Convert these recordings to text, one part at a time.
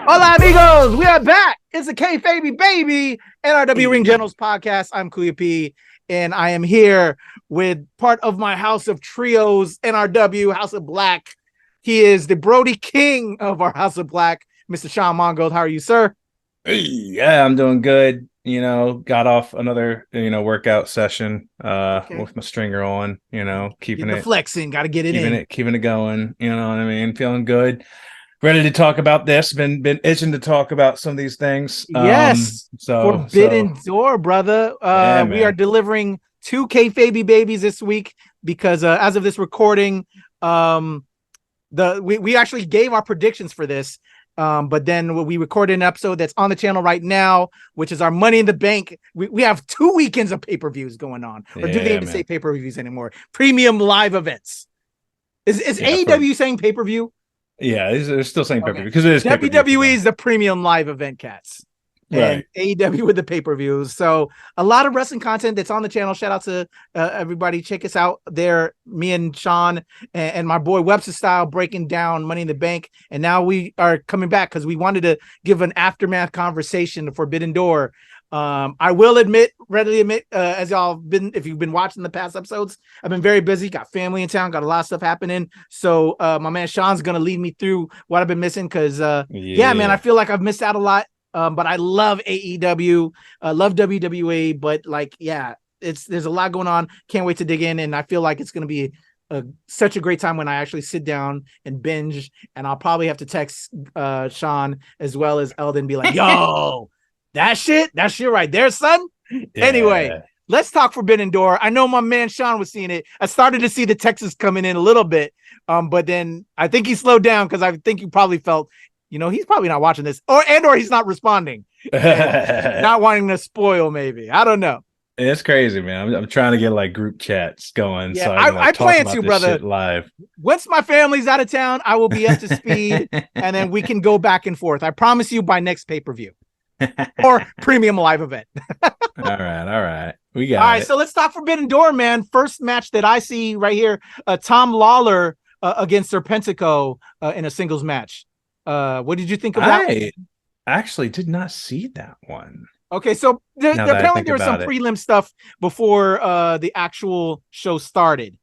Hola, amigos. We are back. It's a KayFabeyBaby NRW Ring Generals Podcast. I'm Kuya, and I am here with part of my House of Trios, NRW, House of Black. He is the Brody King of our House of Black, Mr. Sean Mongold. How are you, sir? Hey, yeah, I'm doing good. Got off another, workout session with my stringer on, keeping it flexing, got to get it keeping it going. You know what I mean? Feeling good. Ready to talk about this. Been itching to talk about some of these things. Yes. Forbidden Door, brother. We are delivering 2 KayFabeyBabies this week because as of this recording, we actually gave our predictions for this. But then we recorded an episode that's on the channel right now, which is our Money in the Bank. We have 2 weekends of pay-per-views going on. Or do they even say pay-per-views anymore? Premium live events. Is AEW saying pay-per-view? Yeah, they're still saying pay-per-view because it is WWE is the premium live event, cats. And AEW with the pay-per-views. So a lot of wrestling content that's on the channel. Shout out to everybody. Check us out there. Me and Sean and my boy Webster Style breaking down Money in the Bank. And now we are coming back because we wanted to give an aftermath conversation to Forbidden Door. I will readily admit, as if you've been watching the past episodes, I've been very busy, got family in town, got a lot of stuff happening. So my man Sean's going to lead me through what I've been missing. Cause man, I feel like I've missed out a lot. But I love AEW, love WWE, but there's a lot going on. Can't wait to dig in. And I feel like it's going to be such a great time when I actually sit down and binge. And I'll probably have to text Sean as well as Eldon, be like, yo, that shit right there, son. Yeah. Anyway, let's talk Forbidden Door. I know my man Sean was seeing it. I started to see the texts coming in a little bit, but then I think he slowed down because I think you probably felt, he's probably not watching this, or he's not responding, not wanting to spoil. Maybe, I don't know. It's crazy, man. I'm trying to get like group chats going. Yeah, so I plan to, brother. Live. Once my family's out of town, I will be up to speed, and then we can go back and forth. I promise you, by next pay-per-view or premium live event. All right. We got all right. So let's talk Forbidden Door, man. First match that I see right here: Tom Lawler against Serpentico in a singles match. What did you think of that? I actually did not see that one. Okay, so apparently there was some prelim stuff before the actual show started,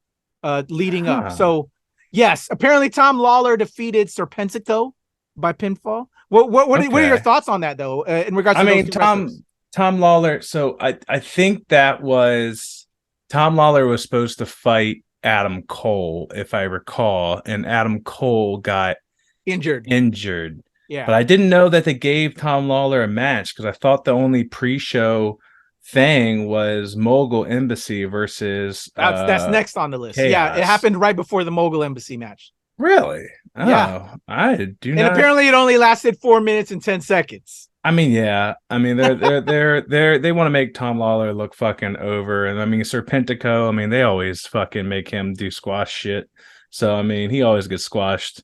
leading up. So, yes, apparently Tom Lawler defeated Serpentico by pinfall. What are your thoughts on that, though, in regards to Tom Lawler? So I think that was Tom Lawler was supposed to fight Adam Cole, if I recall, and Adam Cole got injured. Yeah. But I didn't know that they gave Tom Lawler a match because I thought the only pre-show thing was Mogul Embassy versus that's next on the list. Chaos. Yeah, it happened right before the Mogul Embassy match. Really? Oh, yeah. I do not. And apparently it only lasted 4 minutes and 10 seconds. I mean, yeah. I mean, they want to make Tom Lawler look fucking over, and I mean Serpentico. I mean, they always fucking make him do squash shit. So I mean, he always gets squashed.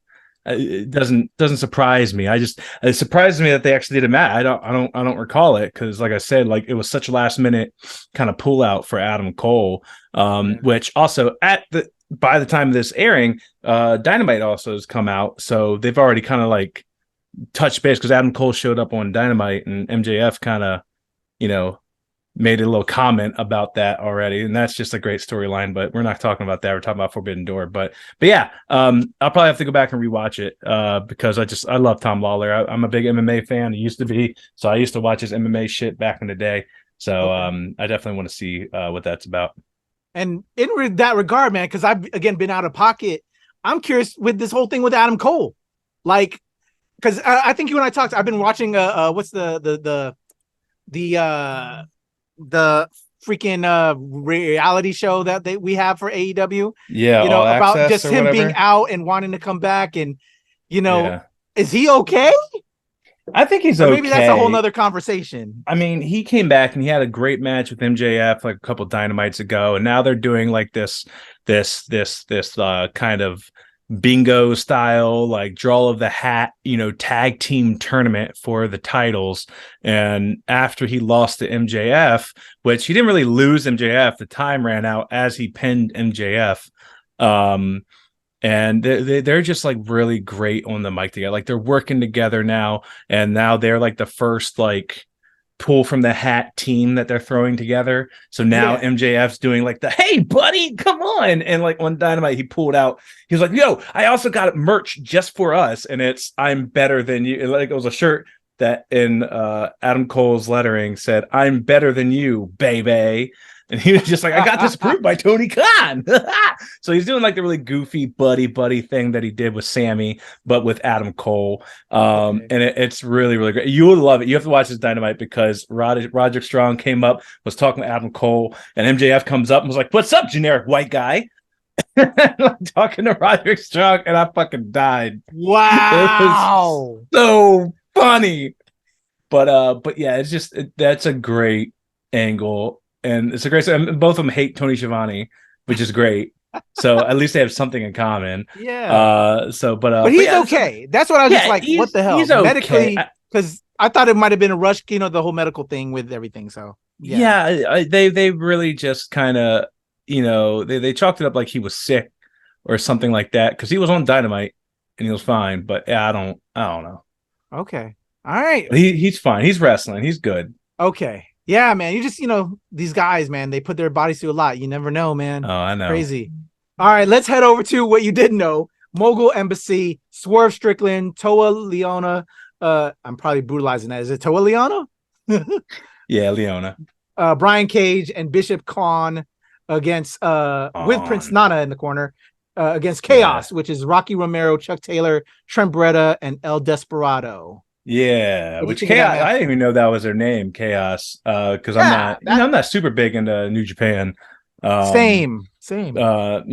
It doesn't surprise me. It surprises me that they actually did a match. I don't recall it because, like I said, like it was such a last minute kind of pull out for Adam Cole. Which also by the time of this airing, Dynamite also has come out, so they've already kind of like touched base because Adam Cole showed up on Dynamite and MJF kind of, made a little comment about that already, and that's just a great storyline. But we're not talking about that. We're talking about Forbidden Door. But yeah, I'll probably have to go back and rewatch it because I love Tom Lawler. I'm a big MMA fan. He used to be, so I used to watch his MMA shit back in the day. So I definitely want to see what that's about. And in that regard, man, because I've again been out of pocket, I'm curious with this whole thing with Adam Cole, like, because I think you and I talked. I've been watching what's the freaking reality show that we have for AEW. Yeah, about just him being out and wanting to come back, and is he okay? I think he's okay. Maybe that's a whole nother conversation. I mean, he came back and he had a great match with MJF like a couple Dynamites ago, and now they're doing like this kind of bingo style, like draw of the hat, tag team tournament for the titles. And after he lost to MJF, which he didn't really lose MJF, the time ran out as he pinned MJF. and they're just like really great on the mic together. Like they're working together now, and now they're like the first like pull from the hat team that they're throwing together. So now MJF's doing like the hey buddy, come on, and like on Dynamite he pulled out. He was like, "Yo, I also got merch just for us, and it's I'm better than you." And like it was a shirt that in Adam Cole's lettering said, "I'm better than you, baby." And he was just like, I got this approved by Tony Khan. So he's doing like the really goofy buddy thing that he did with Sammy, but with Adam Cole. And it's really, really great. You will love it. You have to watch this Dynamite because Roderick Strong came up, was talking with Adam Cole, and MJF comes up and was like, "What's up, generic white guy?" Talking to Roderick Strong, and I fucking died. Wow. It was so funny. But yeah, it's just that's a great angle. And it's a great. Both of them hate Tony Schiavone, which is great. So at least they have something in common. Yeah. But he's okay. That's what I was just like. What the hell? He's okay. Medically, because I thought it might have been a rush. You know, the whole medical thing with everything. So they really just kind of they chalked it up like he was sick or something like that because he was on Dynamite and he was fine. But yeah, I don't know. Okay. All right. He's fine. He's wrestling. He's good. Okay. Yeah, man. You just, these guys, man, they put their bodies through a lot. You never know, man. Oh, I know. Crazy. All right, let's head over to what you didn't know. Mogul Embassy, Swerve Strickland, Toa Leona. I'm probably brutalizing that. Is it Toa Leona? Yeah, Leona. Brian Cage and Bishop Khan against with Prince Nana in the corner against Chaos, which is Rocky Romero, Chuck Taylor, Trent Beretta, and El Desperado. Yeah, which Chaos, I didn't even know that was their name, Chaos, because I'm not super big into New Japan. Same. I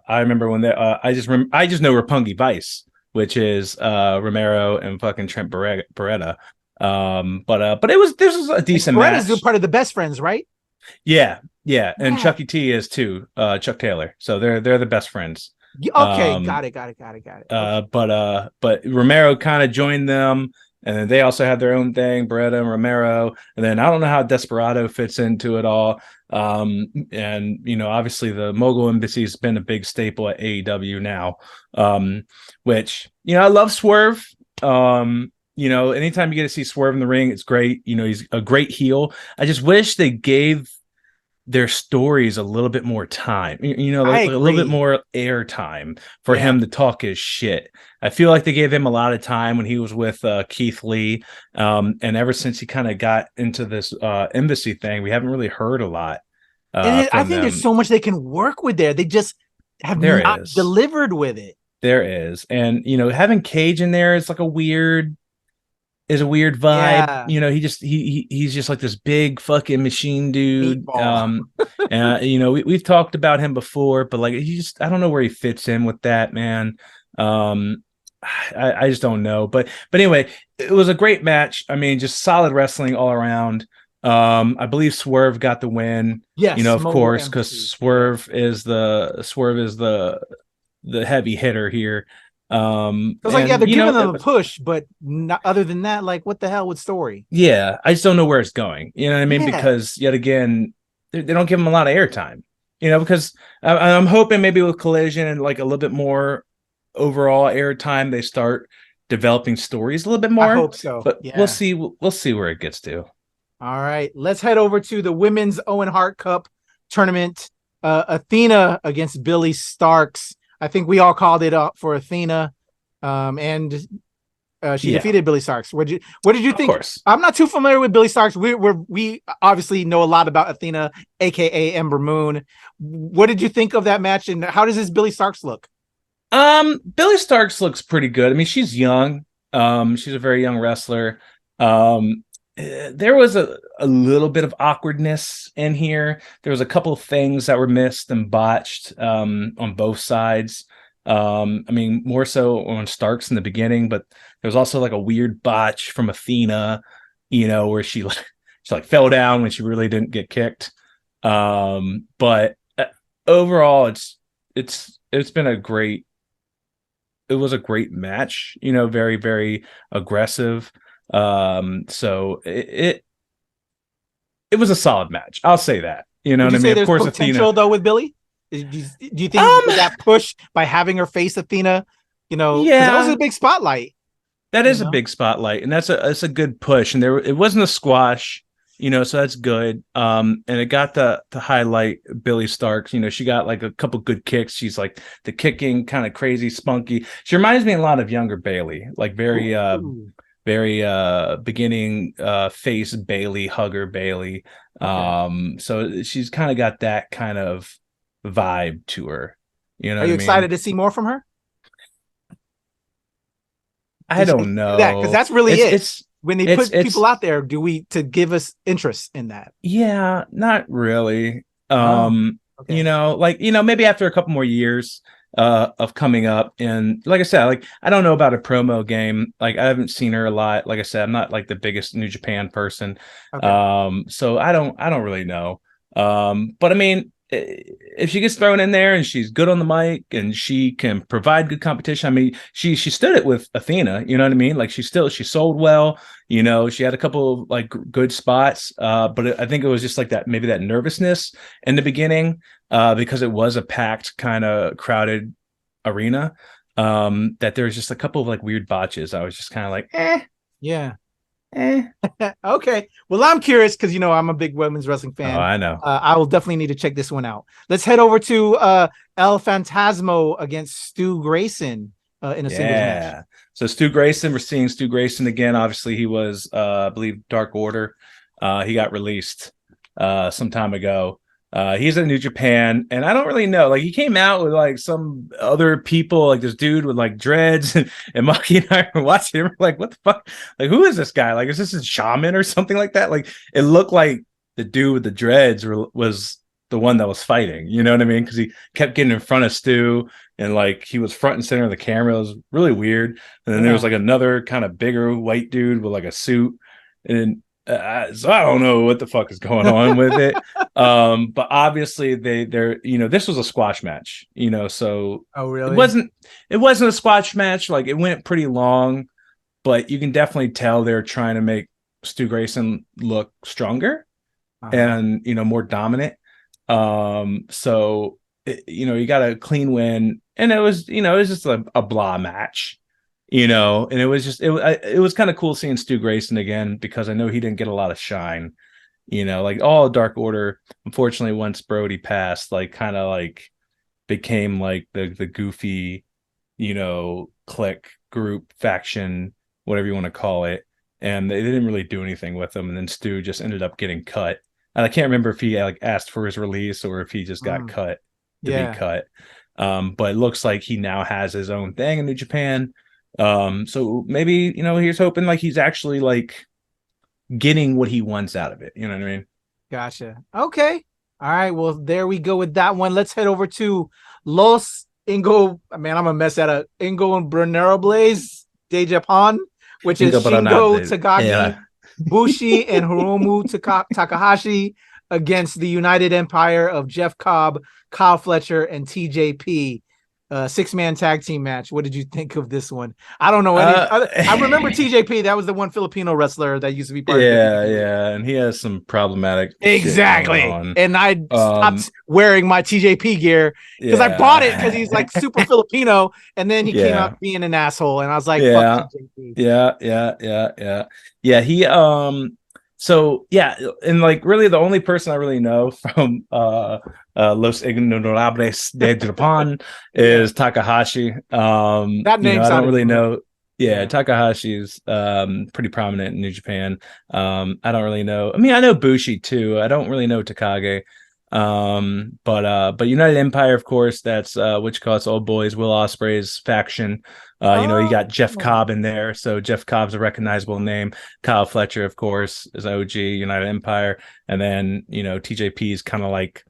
remember when I just know Roppongi Vice, which is Romero and fucking Trent Beretta. But this was a decent match. Beretta's part of the Best Friends, right? Yeah, and Chucky T is too, Chuck Taylor. So they're the best friends. Okay, got it. But Romero kind of joined them, and then they also had their own thing, Beretta and Romero. And then I don't know how Desperado fits into it all. And obviously the Mogul Embassy has been a big staple at AEW now. Which I love Swerve. Anytime you get to see Swerve in the ring, it's great. He's a great heel. I just wish they gave their stories a little bit more time, a little bit more air time for him to talk his shit. I feel like they gave him a lot of time when he was with Keith Lee. And ever since he kind of got into this embassy thing, we haven't really heard a lot. I think there's so much they can work with there. They just have not delivered with it. There is. And, having Cage in there is like a weird vibe. He's just like this big fucking machine dude. We've talked about him before, but like I don't know where he fits in with that, man. I just don't know. But anyway, it was a great match. I mean, just solid wrestling all around. I believe Swerve got the win. Yes, of course, because Swerve is the heavy hitter here. They're giving them a push, but not, other than that, like what the hell with story? Yeah, I just don't know where it's going. You know what I mean? Because yet again, they don't give them a lot of airtime. Because I'm hoping maybe with Collision and like a little bit more overall airtime, they start developing stories a little bit more. I hope so, but we'll see. We'll see where it gets to. All right, let's head over to the Women's Owen Hart Cup tournament. Athena against Billy Starks. I think we all called it up for Athena, and she defeated Billy Starks. What did you think? Of course. I'm not too familiar with Billy Starks. We obviously know a lot about Athena, aka Ember Moon. What did you think of that match, and how does this Billy Starks look? Billy Starks looks pretty good. I mean, she's young. She's a very young wrestler. There was a little bit of awkwardness in here. There was a couple of things that were missed and botched on both sides. I mean, more so on Starks in the beginning, but there was also like a weird botch from Athena, where she fell down when she really didn't get kicked. But overall, it was a great match. Very, very aggressive. So it was a solid match. I'll say that. What I mean? Of course, potential though with Billy. Do you think that push by having her face Athena? Because that was a big spotlight. That is a big spotlight, and that's a good push. And it wasn't a squash, so that's good. And it got to highlight Billy Starks. She got like a couple good kicks. She's like the kicking kind of crazy, spunky. She reminds me a lot of younger Bailey, like very beginning face Bailey, hugger Bailey. Okay. So she's kind of got that kind of vibe to her. Are you excited to see more from her? I don't know, because that's really it. When they put people out there, to give us interest in that? Yeah, not really. Okay. Maybe after a couple more years of coming up, and like I said, like I don't know about a promo game. Like I haven't seen her a lot. Like I said, I'm not like the biggest New Japan person. Okay. So I don't really know. But I mean, if she gets thrown in there and she's good on the mic and she can provide good competition, I mean, she stood it with Athena, you know what I mean? Like she sold well, she had a couple of like good spots, but I think it was just like that, maybe that nervousness in the beginning, because it was a packed kind of crowded arena, that there was just a couple of like weird botches. I was just kind of like, yeah. Okay. Well, I'm curious because I'm a big women's wrestling fan. Oh, I know. I will definitely need to check this one out. Let's head over to El Fantasmo against Stu Grayson in a singles match. So Stu Grayson, we're seeing Stu Grayson again. Obviously, he was, I believe, Dark Order. He got released some time ago. He's in New Japan, and I don't really know. Like he came out with like some other people, like this dude with like dreads, and Maki and I were watching him. We're like, what the fuck? Like, who is this guy? Like, is this a shaman or something like that? Like, it looked like the dude with the dreads was the one that was fighting. You know what I mean? Because he kept getting in front of Stu, and like he was front and center of the camera. It was really weird. And then there was like another kind of bigger white dude with like a suit, and so I don't know what the fuck is going on with it. But obviously they're this was a squash match, so oh really? It wasn't a squash match. Like it went pretty long, but you can definitely tell they're trying to make Stu Grayson look stronger and more dominant. So you got a clean win, and it was just a blah match. And it was just it was kind of cool seeing Stu Grayson again, because I know he didn't get a lot of shine. Like all Dark Order, unfortunately, once Brody passed, like kind of like became like the goofy, clique group faction, whatever you want to call it, and they didn't really do anything with him. And then Stu just ended up getting cut, and I can't remember if he like asked for his release or if he just got cut to be cut. But it looks like he now has his own thing in New Japan. So maybe he's hoping like he's actually like getting what he wants out of it. You know what I mean? Gotcha. Okay. All right. Well, there we go with that one. Let's head over to Los Ingo. Man, I'm gonna mess that up. Ingo and Vulnerables de Japan, which is Shingo Takagi, Bushi, and Hiromu Takahashi against the United Empire of Jeff Cobb, Kyle Fletcher, and TJP. 6-man tag team match. What did you think of this one? I don't know. I remember TJP. That was the one Filipino wrestler that used to be part of it. Yeah, and he has some problematic. Exactly. And I stopped wearing my TJP gear because I bought it because he's like super Filipino, and then he came out being an asshole, and I was like, fuck TJP. Yeah. He So yeah, and like really the only person I really know from Los Ignorables de Japan is Takahashi. That name I don't really know. Yeah, Takahashi is pretty prominent in New Japan. I don't really know. I mean, I know Bushi too. I don't really know Takagi. But United Empire, of course, that's what you call it's old boys, Will Ospreay's faction. You got Jeff Cobb in there, so Jeff Cobb's a recognizable name. Kyle Fletcher, of course, is OG United Empire, and then TJP is kind of like,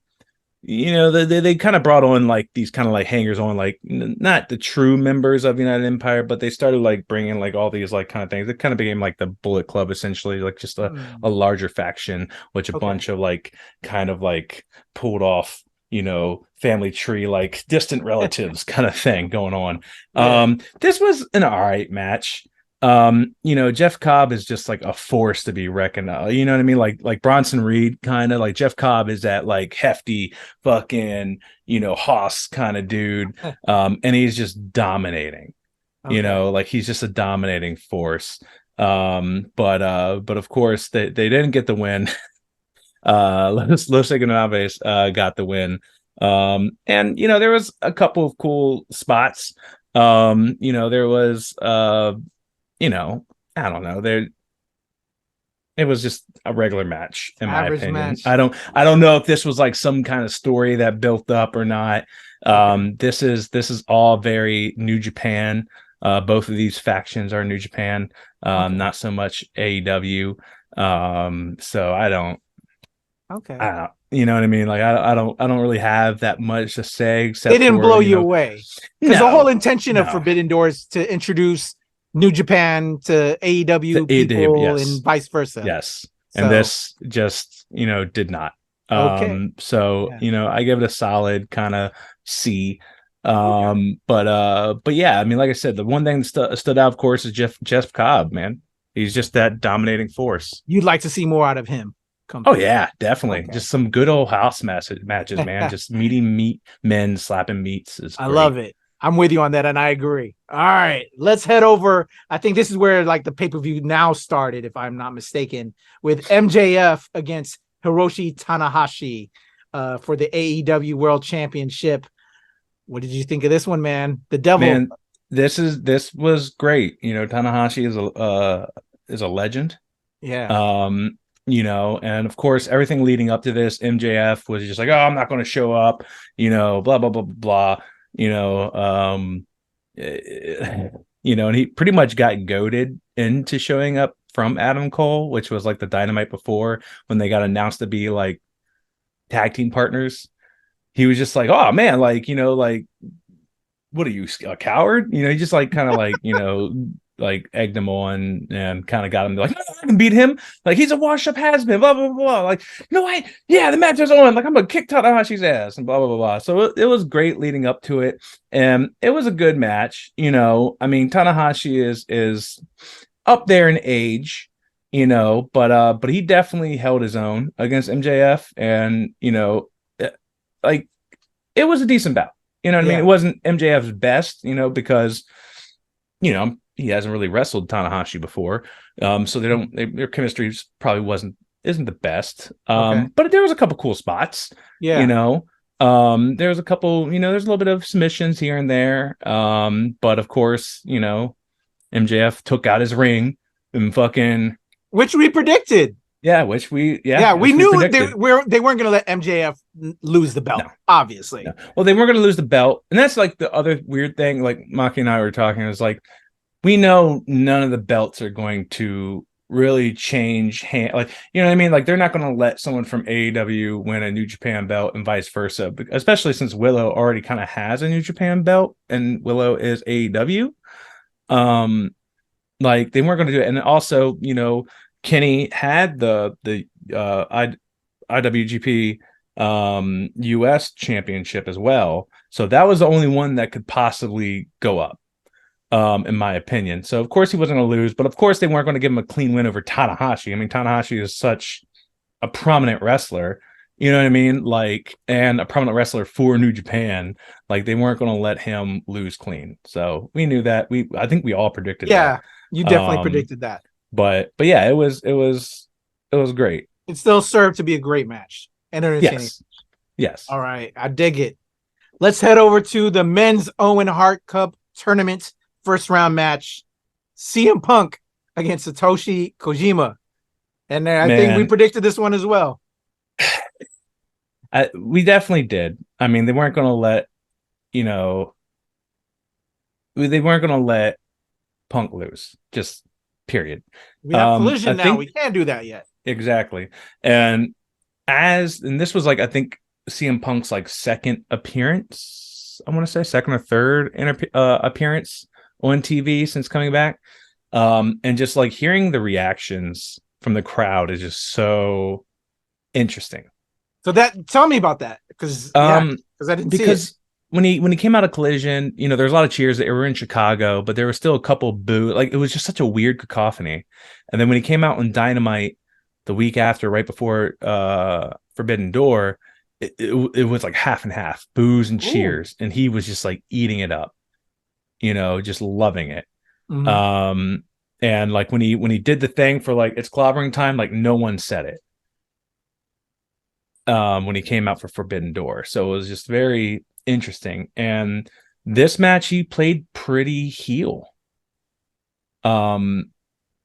they kind of brought on like these kind of like hangers on, like not the true members of United Empire, but they started like bringing like all these like kind of things. It kind of became like the Bullet Club, essentially, like just a larger faction, which a bunch of like kind of like pulled off, family tree, like distant relatives kind of thing going on. This was an all right match. Jeff Cobb is just like a force to be reckoned with. You know what I mean? Like Bronson Reed, kind of like Jeff Cobb is that like hefty fucking, Hoss kind of dude. And he's just dominating, like he's just a dominating force. But of course they didn't get the win. Los Ignorables got the win. And there was a couple of cool spots. There was I don't know. It was just a regular match, in my opinion. Match. I don't know if this was like some kind of story that built up or not. This is all very New Japan. Both of these factions are New Japan, not so much AEW. So I don't. Okay. You know what I mean? Like I don't really have that much to say. Except they didn't blow you away, because the whole intention of Forbidden Doors to introduce New Japan to AEW people yes. and vice versa. Yes. So. And this just, did not. Okay. So, I give it a solid kind of C. But yeah, I mean, like I said, the one thing that stood out, of course, is Jeff Cobb, man. He's just that dominating force. You'd like to see more out of him. Oh yeah, definitely. Okay. Just some good old house matches, man. Just meat men slapping meats is great. I love it. I'm with you on that, and I agree. All right, let's head over. I think this is where like the pay-per-view now started, if I'm not mistaken, with MJF against Hiroshi Tanahashi for the AEW World Championship. What did you think of this one, man? The Devil. Man, this was great. Tanahashi is a legend. Yeah. And of course, everything leading up to this, MJF was just like, oh, I'm not going to show up. Blah blah blah blah. And he pretty much got goaded into showing up from Adam Cole, which was like the Dynamite before when they got announced to be like tag team partners. He was just like, oh man, like, what are you, a coward? He just like kind of like, like egged him on and kind of got him to like, I can beat him. Like he's a washed up has-been, blah, blah, blah. Like, the match is on. Like I'm going to kick Tanahashi's ass and blah, blah, blah, blah. So it was great leading up to it. And it was a good match. I mean, Tanahashi is up there in age, but he definitely held his own against MJF. And, like it was a decent bout. I mean? It wasn't MJF's best, because, he hasn't really wrestled Tanahashi before, so their chemistry probably isn't the best. But there was a couple cool spots. Yeah, there was a couple. There's a little bit of submissions here and there. But of course, MJF took out his ring and fucking, which we predicted. Yeah, we knew they weren't going to let MJF lose the belt. No. Obviously, no. Well, they weren't going to lose the belt, and that's like the other weird thing. Like Maki and I were talking, it was like, we know none of the belts are going to really change like, you know what I mean? Like they're not going to let someone from AEW win a New Japan belt and vice versa, especially since Willow already kind of has a New Japan belt and Willow is AEW. Like they weren't going to do it. And also, Kenny had the IWGP US championship as well. So that was the only one that could possibly go up. In my opinion. So of course he wasn't going to lose, but of course they weren't going to give him a clean win over Tanahashi. I mean, Tanahashi is such a prominent wrestler, you know what I mean? Like, and a prominent wrestler for New Japan. Like they weren't going to let him lose clean. So we knew that. I think we all predicted that. Yeah, you definitely predicted that. But yeah, it was great. It still served to be a great match. And entertaining. Yes. All right, I dig it. Let's head over to the Men's Owen Hart Cup tournament. First round match, CM Punk against Satoshi Kojima. And I think we predicted this one as well. We definitely did. I mean, they weren't going to let, Punk lose. Just period. We have Collision now. We can't do that yet. Exactly. And this was like, I think CM Punk's like second appearance. I want to say second or third appearance on TV since coming back. And just like hearing the reactions from the crowd is just so interesting. So tell me about that. Because I didn't see it. when he came out of Collision, you know, there was a lot of cheers that were in Chicago, but there was still a couple boo. Like, it was just such a weird cacophony. And then when he came out on Dynamite the week after, right before Forbidden Door, it was like half and half, boos and cheers, and he was just like eating it up, you know, just loving it. Mm-hmm. And like when he did the thing for like it's clobbering time, like no one said it. When he came out for Forbidden Door, so it was just very interesting. And this match, he played pretty heel. You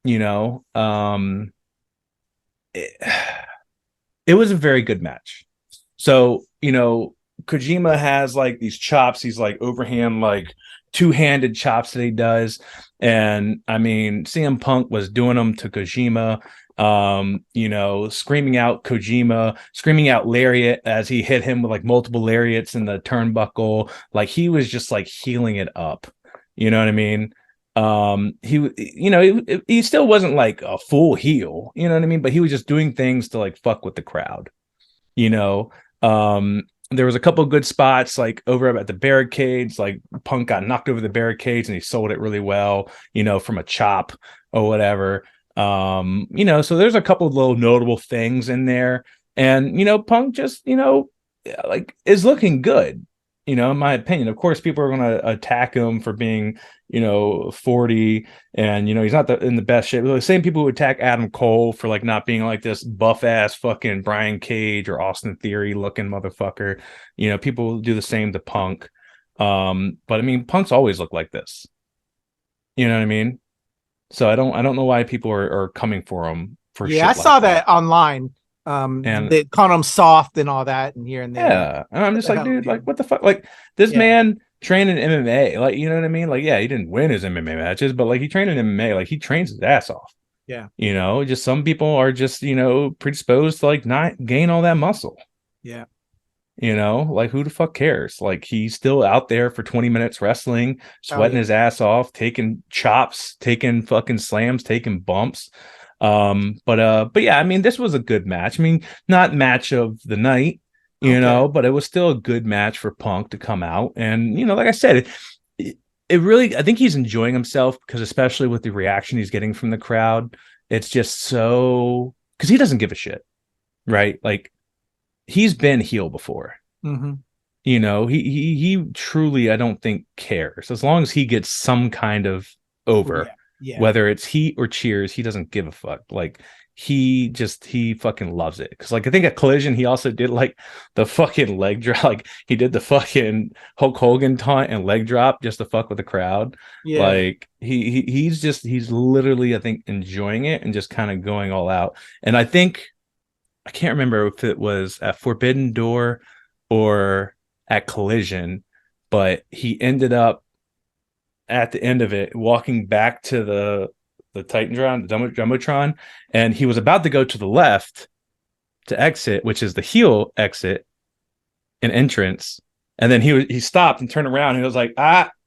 know, it was a very good match. So, you know, Kojima has like these chops, these like overhand, like two-handed chops that he does. And I mean, CM Punk was doing them to Kojima, you know, screaming out Kojima, screaming out lariat as he hit him with like multiple lariats in the turnbuckle. Like, he was just like healing it up. You know what I mean? He still wasn't like a full heel, you know what I mean? But he was just doing things to like fuck with the crowd, you know. There was a couple of good spots like over at the barricades, like Punk got knocked over the barricades and he sold it really well, you know, from a chop or whatever. You know, so there's a couple of little notable things in there. And, you know, Punk just, you know, like is looking good, you know, in my opinion. Of course, people are going to attack him for being, you know, 40 and, you know, he's not in the best shape. The same people who attack Adam Cole for like not being like this buff ass fucking Brian Cage or Austin Theory looking motherfucker. You know, people do the same to Punk. But I mean, Punk's always looked like this. You know what I mean? So I don't know why people are coming for him for shit. I saw that online. And they call him soft and all that, and here and there. Yeah, and I'm just like, dude, like, what the fuck? Like, this man trained in MMA, like, you know what I mean? Like, yeah, he didn't win his MMA matches, but like, he trained in MMA, like, he trains his ass off. Yeah, you know, just some people are just, you know, predisposed to like not gain all that muscle. Yeah, you know, like, who the fuck cares? Like, he's still out there for 20 minutes wrestling, sweating his ass off, taking chops, taking fucking slams, taking bumps. But yeah, I mean, this was a good match. I mean, not match of the night, you know, but it was still a good match for Punk to come out. And, you know, like I said, it really, I think he's enjoying himself because especially with the reaction he's getting from the crowd, it's just so, because he doesn't give a shit, right? Like, he's been heel before. Mm-hmm. You know, he truly, I don't think, cares as long as he gets some kind of over. Yeah. Yeah. Whether it's heat or cheers, he doesn't give a fuck. Like, he fucking loves it. Because, like, I think at Collision, he also did like the fucking leg drop. Like, he did the fucking Hulk Hogan taunt and leg drop just to fuck with the crowd. Yeah. Like, he's literally, I think, enjoying it and just kind of going all out. And I think, I can't remember if it was at Forbidden Door or at Collision, but he ended up at the end of it walking back to the Titantron, the Jumbotron, and he was about to go to the left to exit, which is the heel exit and entrance, and then he stopped and turned around and he was like,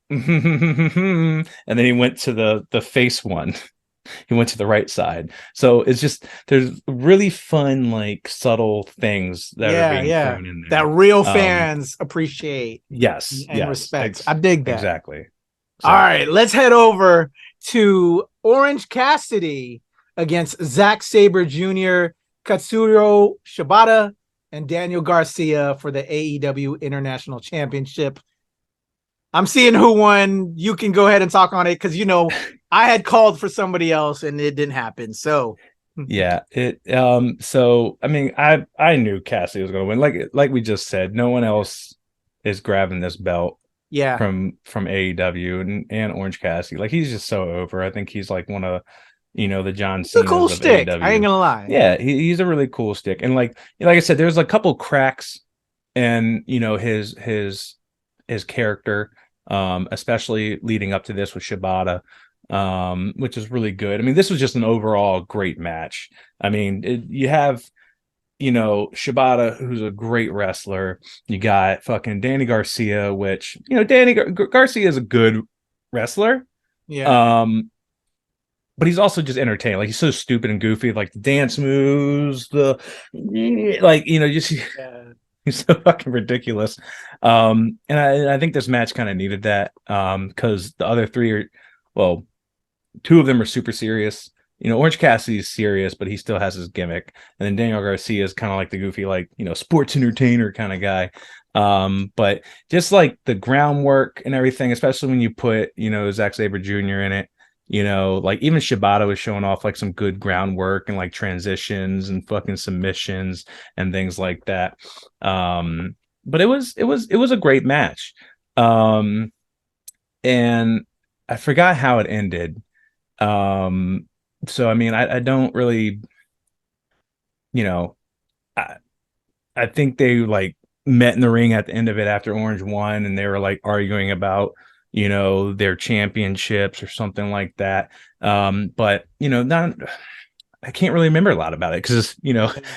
and then he went to the face one. He went to the right side. So it's just, there's really fun, like, subtle things that are being thrown in there that real fans appreciate. Yes, and respect. I dig that. Exactly. So, all right, let's head over to Orange Cassidy against Zack Sabre Jr., Katsuro Shibata, and Daniel Garcia for the AEW International Championship. I'm seeing who won. You can go ahead and talk on it because, you know, I had called for somebody else and it didn't happen. So yeah, so I mean, I knew Cassidy was going to win. Like we just said, no one else is grabbing this belt. Yeah, from AEW and Orange Cassidy. Like, he's just so over. I think he's like one of, you know, the John Cena. Cool stick. AEW. I ain't gonna lie. Yeah, he's a really cool stick. And like I said, there's a couple cracks in, you know, his character, especially leading up to this with Shibata, which is really good. I mean, this was just an overall great match. I mean, you have, you know, Shibata, who's a great wrestler. You got fucking Danny Garcia, which, you know, Danny Garcia is a good wrestler. Yeah. But he's also just entertaining. Like, he's so stupid and goofy, like the dance moves, the, like, you know, just He's so fucking ridiculous. And I think this match kind of needed that because the other three are, well, two of them are super serious. Orange Cassidy's serious, but he still has his gimmick. And then Daniel Garcia is kind of like the goofy, like, sports entertainer kind of guy. But just like the groundwork and everything, especially when you put, Zack Sabre Jr. in it, like even Shibata was showing off like some good groundwork and like transitions and fucking submissions and things like that. But it was a great match. And I forgot how it ended. So I mean, I don't really, I think they like met in the ring at the end of it after Orange won, and they were like arguing about their championships or something like that. But not, I can't really remember a lot about it because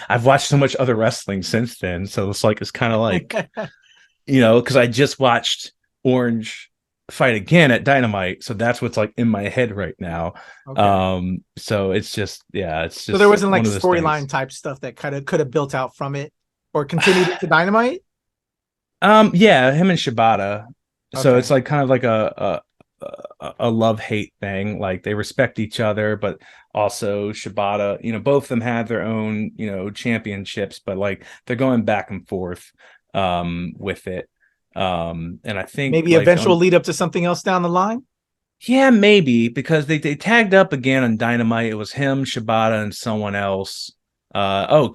I've watched so much other wrestling since then, so it's kind of like because I just watched Orange fight again at Dynamite, so that's what's like in my head right now. Okay. So it's just so there wasn't like storyline type stuff that kind of could have built out from it or continued into Dynamite. Yeah, him and Shibata. So it's like kind of like a love-hate thing. Like they respect each other, but also Shibata, both of them had their own, championships, but like they're going back and forth with it. And I think maybe like, eventual lead up to something else down the line. Yeah, maybe, because they tagged up again on Dynamite. It was him, Shibata, and someone else.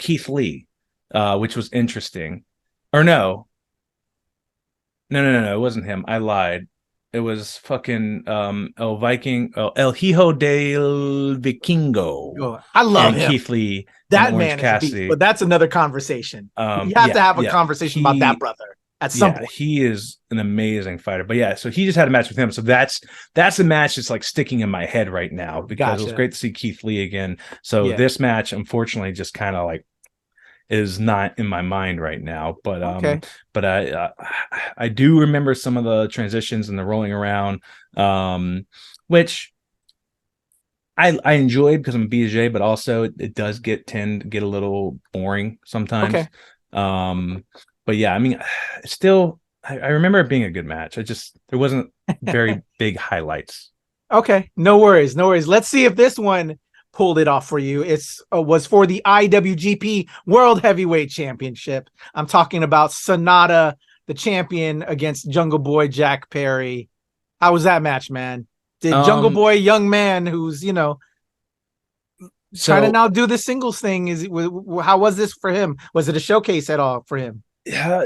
Keith Lee, which was interesting. Or no, it wasn't him. I lied. It was fucking El Hijo del Vikingo. Oh, I love him. Keith Lee. That man is a beast, but that's another conversation. You have to have a conversation about that brother at some point. He is an amazing fighter. But yeah, so he just had a match with him. So that's a match that's like sticking in my head right now because it was great to see Keith Lee again. So this match, unfortunately, just kind of like is not in my mind right now. But but I do remember some of the transitions and the rolling around, which I enjoyed because I'm a BJ, but also it does tend to get a little boring sometimes. But yeah, I mean, still, I remember it being a good match. There wasn't very big highlights. Okay, no worries. Let's see if this one pulled it off for you. Was for the IWGP World Heavyweight Championship. I'm talking about Sonata, the champion, against Jungle Boy Jack Perry. How was that match, man? Did Jungle Boy, young man who's trying to now do the singles thing, how was this for him? Was it a showcase at all for him?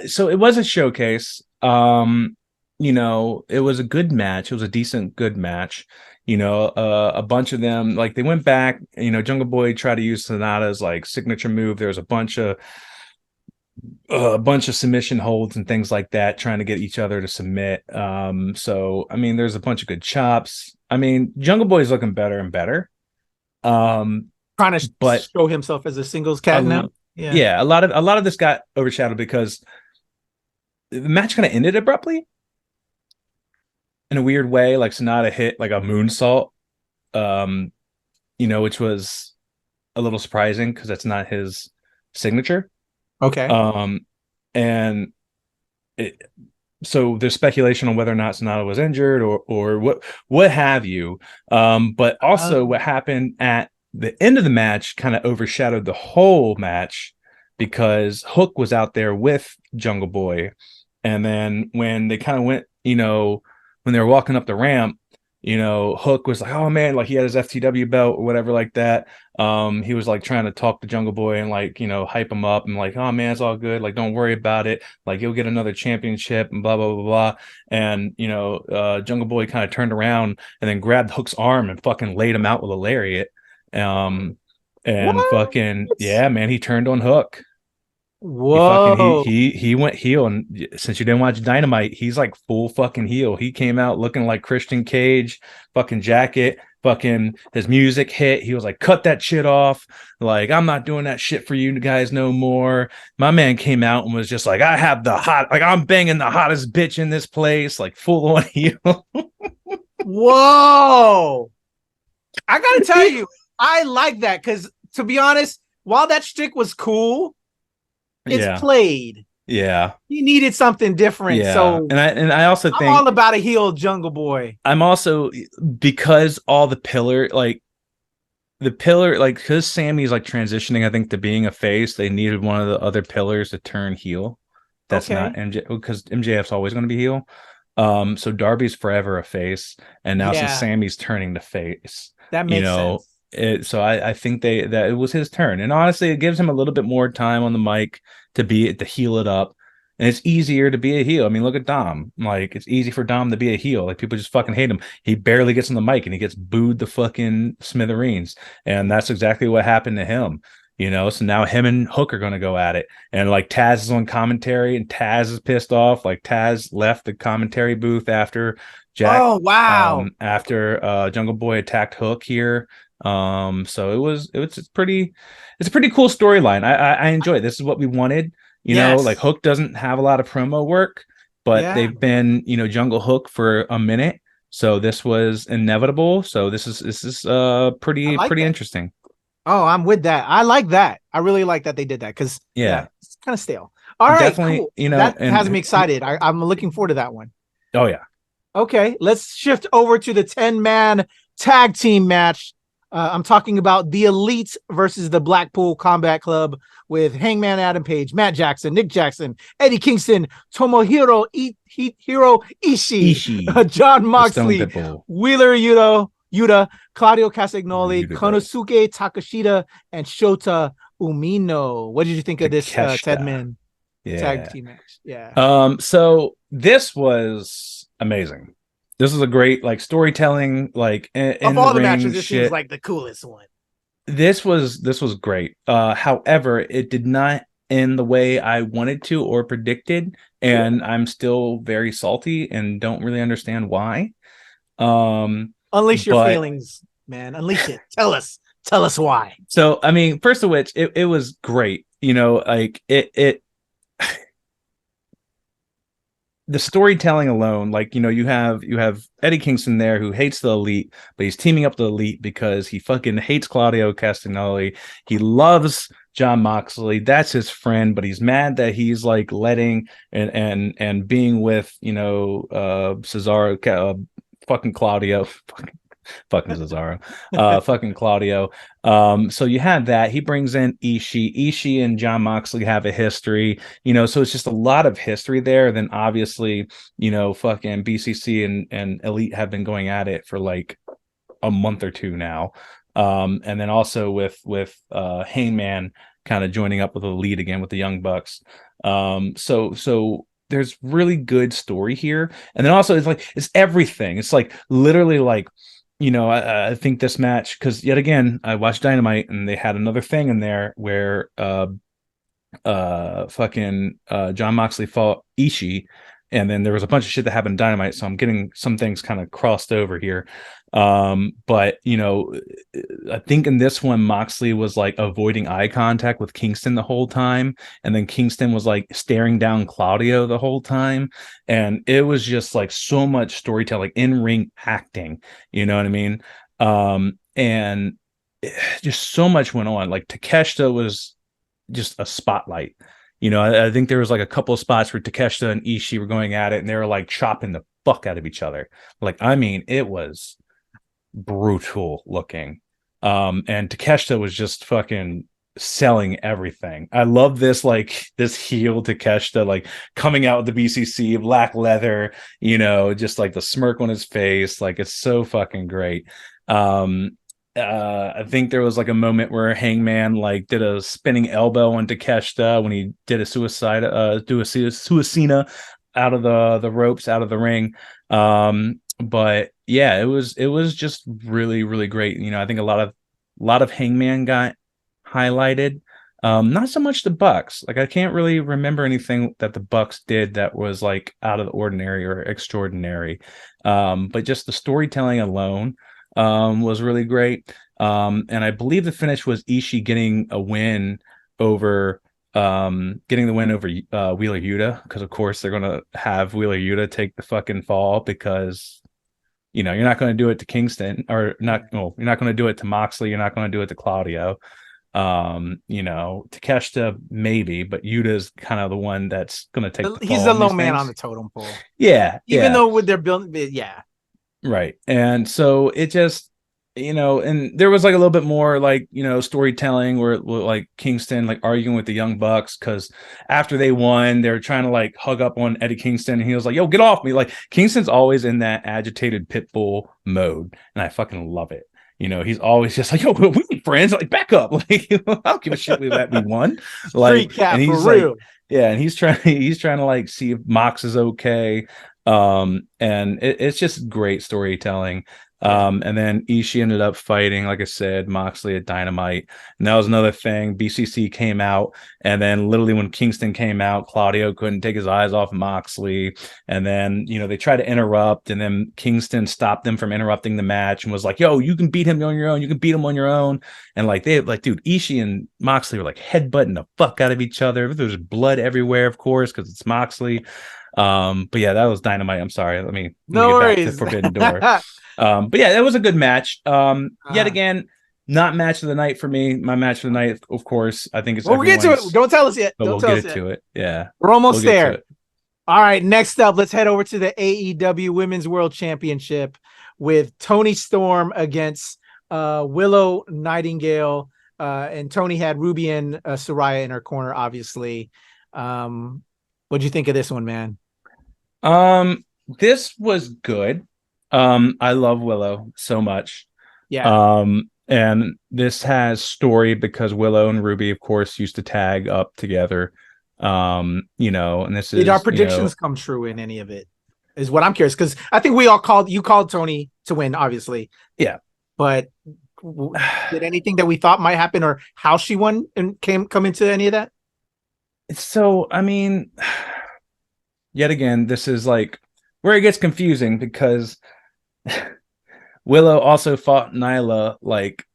So it was a showcase. It was a good match. It was a decent, good match. A bunch of them, like they went back, Jungle Boy tried to use Sonata's like signature move. There was a bunch of submission holds and things like that, trying to get each other to submit. So, I mean, there's a bunch of good chops. I mean, Jungle Boy's looking better and better. Trying to show himself as a singles cat now. Yeah, a lot of this got overshadowed because the match kind of ended abruptly in a weird way. Like Sonata hit like a moonsault, which was a little surprising because that's not his signature. Okay. So there's speculation on whether or not Sonata was injured or what have you. But also what happened at the end of the match kind of overshadowed the whole match because Hook was out there with Jungle Boy. And then when they kind of went, when they were walking up the ramp, Hook was like, oh man, like he had his FTW belt or whatever like that. He was like trying to talk to Jungle Boy and like, hype him up and like, oh man, it's all good. Like, don't worry about it. Like you'll get another championship and blah, blah, blah, blah. And, Jungle Boy kind of turned around and then grabbed Hook's arm and fucking laid him out with a lariat. And what? Fucking, yeah, man, he turned on Hook. Whoa. He went heel, and since you didn't watch Dynamite, he's like full fucking heel. He came out looking like Christian Cage, fucking jacket, fucking his music hit. He was like, cut that shit off. Like, I'm not doing that shit for you guys no more. My man came out and was just like, I'm banging the hottest bitch in this place, like full on heel. Whoa. I gotta tell you, I like that because to be honest, while that shtick was cool, it's played. Yeah. He needed something different. Yeah. So And I also I'm think all about a heel Jungle Boy. I'm also, because all the pillar, like the pillar, like because Sammy's like transitioning, I think, to being a face, they needed one of the other pillars to turn heel. That's not Okay. MJ, because MJF's always going to be heel. So Darby's forever a face, and now since Yeah, Sammy's turning to face, that you makes know, sense. so I think that it was his turn, and honestly, it gives him a little bit more time on the mic to heal it up, and it's easier to be a heel. I mean, look at Dom. Like, it's easy for Dom to be a heel. Like, people just fucking hate him. He barely gets on the mic, and he gets booed the fucking smithereens, and that's exactly what happened to him. So now him and Hook are going to go at it. And like Taz is on commentary and Taz is pissed off. Like Taz left the commentary booth after Oh wow. Jungle Boy attacked Hook here. So it's a pretty cool storyline. I enjoy it. This is what we wanted. Like Yes. Hook doesn't have a lot of promo work, but Yeah. they've been, Jungle Hook for a minute. So this was inevitable. So this is I like pretty that. interesting. Oh, I'm with that. I like that. I really like that they did that because Yeah. it's kind of stale. All right, Definitely, cool. you know, That and has me excited. I'm looking forward to that one. oh yeah. Okay, let's shift over to the 10-man tag team match. I'm talking about the Elite versus the Blackpool Combat Club with Hangman Adam Page, Matt Jackson, Nick Jackson, Eddie Kingston, Tomohiro Ishii, John Moxley, Wheeler Yuta, Claudio Castagnoli, Konosuke Takashita, and Shota Umino. What did you think of this 10-man tag team match? Yeah. So this was amazing. This was a great like storytelling, like of all the matches, this seems like the coolest one. This was great. However, it did not end the way I wanted to or predicted, and I'm still very salty and don't really understand why. Unleash your feelings, man. Unleash it. Tell us why. So, I mean, first of which, it was great. Like it the storytelling alone, like, you have Eddie Kingston there who hates the Elite, but he's teaming up the Elite because he fucking hates Claudio Castagnoli. He loves John Moxley. That's his friend, but he's mad that he's like letting and being with, Cesaro, fucking Claudio. Fucking Cesaro, fucking Claudio. So you have that. He brings in Ishii and Moxley have a history, so it's just a lot of history there. Then obviously, fucking BCC and Elite have been going at it for like a month or two now. And then also with Hangman kind of joining up with Elite again with the Young Bucks. So there's really good story here. And then also it's everything. It's like literally like, I think this match, because yet again, I watched Dynamite and they had another thing in there where fucking John Moxley fought Ishii, and then there was a bunch of shit that happened in Dynamite, so I'm getting some things kind of crossed over here. But I think in this one, Moxley was like avoiding eye contact with Kingston the whole time, and then Kingston was like staring down Claudio the whole time, and it was just like so much storytelling, like in-ring acting, you know what I mean? And just so much went on. Like Takeshita was just a spotlight. I think there was like a couple of spots where Takeshita and Ishii were going at it, and they were like chopping the fuck out of each other. Like, I mean, it was brutal looking. And Takeshita was just fucking selling everything. I love this, like this heel Takeshita, like coming out with the BCC black leather, just like the smirk on his face. Like, it's so fucking great. I think there was like a moment where Hangman like did a spinning elbow on Takeshita when he did a suicina out of the ropes, out of the ring. But yeah, it was just really, really great. I think a lot of Hangman got highlighted. Not so much the Bucks. Like, I can't really remember anything that the Bucks did that was like out of the ordinary or extraordinary. But just the storytelling alone was really great. And I believe the finish was Ishii getting the win over Wheeler Yuta, because of course they're gonna have Wheeler Yuta take the fucking fall, because you're not going to do it to Kingston, or not. Well, you're not going to do it to Moxley. You're not going to do it to Claudio. Takeshita maybe, but Yuta's kind of the one that's going to take the He's the low man on the totem pole. Yeah. Even though with their build, yeah. Right. And so it just, and there was like a little bit more like, storytelling where like Kingston like arguing with the Young Bucks because after they won, they were trying to like hug up on Eddie Kingston and he was like, yo, get off me. Like Kingston's always in that agitated pit bull mode and I fucking love it. He's always just like, yo, we need friends. Like, back up. Like, I don't give a shit that we won. Like, Street cat and he's for like, real. yeah, and he's trying to like see if Mox is okay. And it's just great storytelling. And then Ishii ended up fighting, like I said, Moxley at Dynamite. And that was another thing. BCC came out, and then literally when Kingston came out, Claudio couldn't take his eyes off Moxley. And then, they tried to interrupt, and then Kingston stopped them from interrupting the match and was like, yo, you can beat him on your own. You can beat him on your own. And like, dude, Ishii and Moxley were like headbutting the fuck out of each other. There's blood everywhere, of course, because it's Moxley. But yeah, that was Dynamite. I'm sorry. Let me no get worries. back to Forbidden Door. But yeah, that was a good match. Yet again, not match of the night for me. My match of the night, of course, I think it's. Well, we'll get to it. Don't tell us yet. But Don't we'll get to it. Yeah, we're almost there. All right, next up, let's head over to the AEW Women's World Championship with Toni Storm against Willow Nightingale. And Toni had Ruby and Saraya in her corner, obviously. What'd you think of this one, man? This was good. I love Willow so much. Yeah. And this has story because Willow and Ruby, of course, used to tag up together. And this did our predictions come true in any of it? Is what I'm curious, because I think you called Toni to win, obviously. Yeah. But did anything that we thought might happen or how she won and come into any of that? So, I mean, yet again, this is like where it gets confusing because Willow also fought Nyla, like,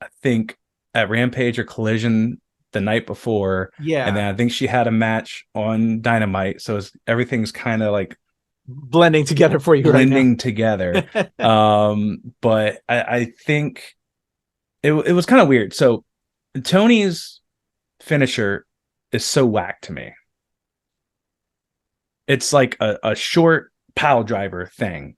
I think at Rampage or Collision the night before. Yeah. And then I think she had a match on Dynamite. So everything's kind of like blending together for you together. But I think it was kind of weird. So Tony's finisher is so whack to me. It's like a short pile driver thing.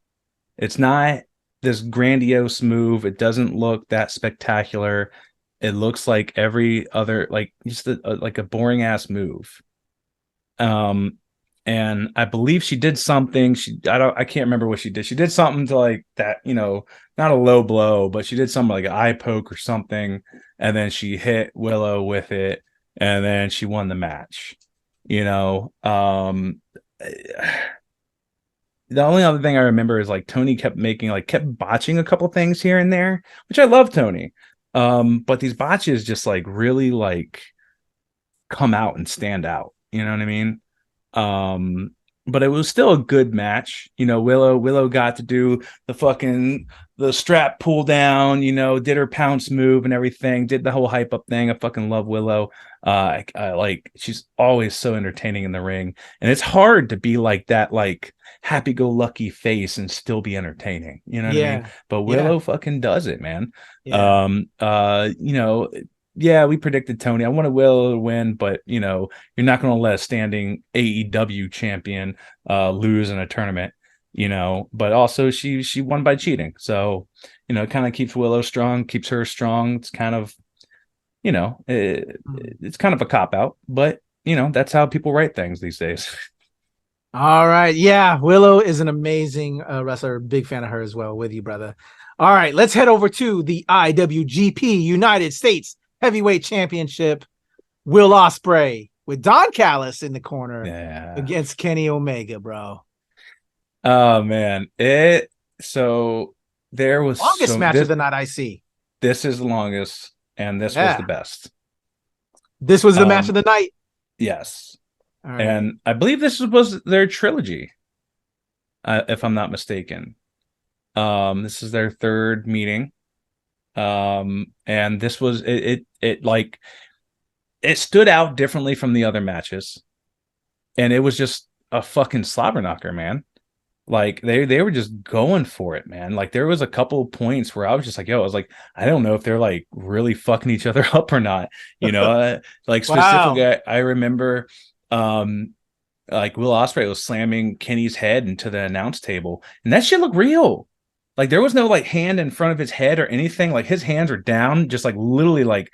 It's not this grandiose move. It doesn't look that spectacular. It looks like every other, like just like a boring ass move. And I believe she did something. I can't remember what she did. She did something to like that, not a low blow, but she did something like an eye poke or something. And then she hit Willow with it. And then she won the match. The only other thing I remember is like Toni kept botching a couple things here and there, which I love Toni. But these botches just like really like come out and stand out. You know what I mean? But it was still a good match. Willow got to do the strap pull down, did her pounce move and everything, did the whole hype up thing. I fucking love Willow. I like, she's always so entertaining in the ring, and it's hard to be like that, like happy-go-lucky face and still be entertaining. You know what I mean? But Willow fucking does it, man. Yeah, we predicted Toni. I wanted Willow to win, but you're not going to let a standing AEW champion lose in a tournament. But also she won by cheating, so it kind of keeps Willow strong, keeps her strong. It's kind of it's kind of a cop out, but that's how people write things these days. All right, yeah, Willow is an amazing wrestler. Big fan of her as well. With you, brother. All right, let's head over to the IWGP United States Heavyweight Championship. Will Ospreay with Don Callis in the corner against Kenny Omega, bro. Oh man, so there was longest match of the night. I see. This is the longest, and this was the best. This was the match of the night. Yes, right. And I believe this was their trilogy, if I'm not mistaken. This is their third meeting, and this was it stood out differently from the other matches, and it was just a fucking slobber knocker, man. Like they were just going for it, man. Like there was a couple points where I was just like, yo, I was like, I don't know if they're like really fucking each other up or not, like specifically, Wow. I remember like Will Ospreay was slamming Kenny's head into the announce table, and that shit looked real. Like there was no like hand in front of his head or anything. Like his hands were down, just like literally like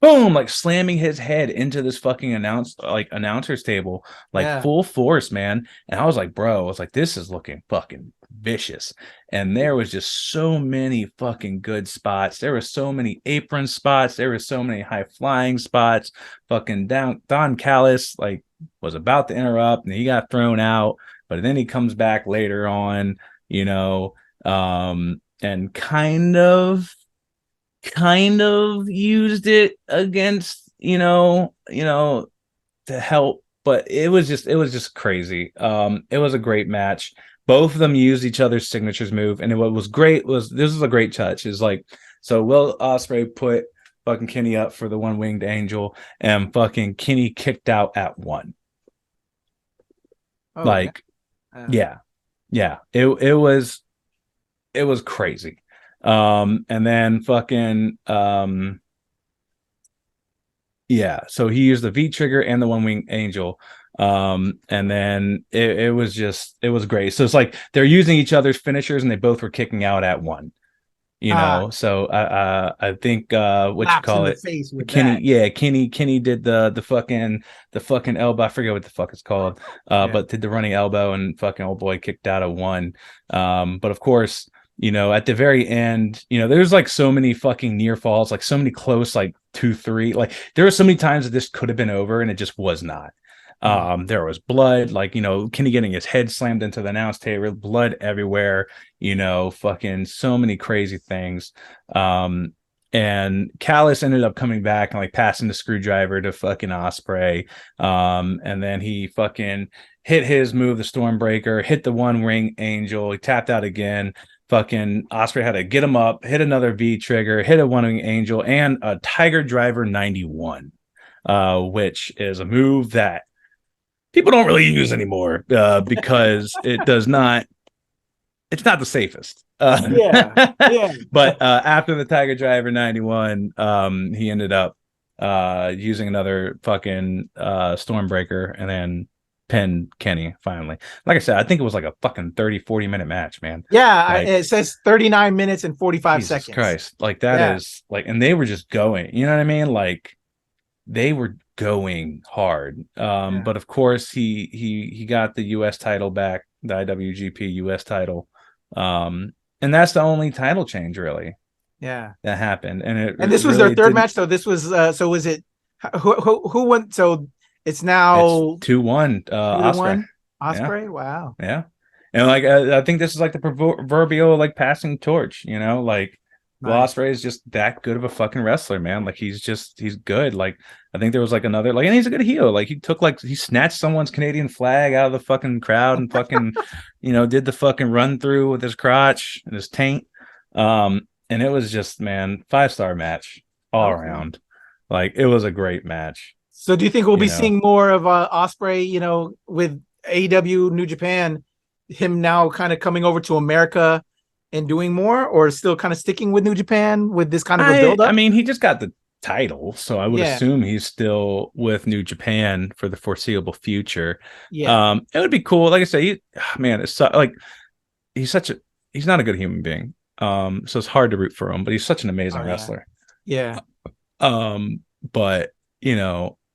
boom, like slamming his head into this fucking announcer's table, like full force, man. And I was like, bro, I was like, this is looking fucking vicious. And there was just so many fucking good spots. There were so many apron spots. There were so many high flying spots. Fucking Don Callis like was about to interrupt and he got thrown out, but then he comes back later on, and kind of used it against to help, but it was just crazy. It was a great match. Both of them used each other's signatures move, and what was great was this was a great touch. Is like, so Will Ospreay put fucking Kenny up for the one winged angel, and fucking Kenny kicked out at one. Like, yeah, it was crazy. And then fucking so he used the V trigger and the one wing angel. And then it was great. So it's like they're using each other's finishers and they both were kicking out at one. So I think what you call it, Kenny did the fucking elbow. I forget what the fuck it's called, but did the running elbow and fucking old boy kicked out at one. But of course, at the very end, there's like so many fucking near falls, like so many close, like 2-3, like there were so many times that this could have been over and it just was not. There was blood, like, Kenny getting his head slammed into the announce table, blood everywhere, fucking so many crazy things. And Callis ended up coming back and like passing the screwdriver to fucking Ospreay. And then he fucking hit his move, the Stormbreaker, hit the one ring angel, he tapped out again. Fucking Ospreay had to get him up, hit another V trigger, hit a one wing angel, and a Tiger Driver 91, which is a move that people don't really use anymore because it's not the safest. But after the Tiger Driver 91, he ended up using another fucking Stormbreaker and then pinned Kenny finally. Like I said, I think it was like a fucking 30-40 minute match, man. It says 39 minutes and 45 Jesus seconds. Christ, like that is like, and they were just going, you know what I mean? Like they were going hard. But of course he got the US title back, the IWGP US title. And that's the only title change really that happened. And this was their third match. So this was so was it who won? So it's now 2-1 Ospreay. Ospreay. Wow. Yeah. And like I think this is like the proverbial like passing torch, like Will Ospreay is just that good of a fucking wrestler, man. Like he's good. Like I think there was like another like, and he's a good heel. Like he snatched someone's Canadian flag out of the fucking crowd and fucking did the fucking run through with his crotch and his taint. And it was just, man, 5-star match all around. Like it was a great match. So do you think we'll be seeing more of Ospreay, with AEW New Japan, him now kind of coming over to America and doing more, or still kind of sticking with New Japan with this kind of a build-up? I mean, he just got the title, so I would assume he's still with New Japan for the foreseeable future. It would be cool. Like I say, it's like he's not a good human being. So it's hard to root for him, but he's such an amazing wrestler. But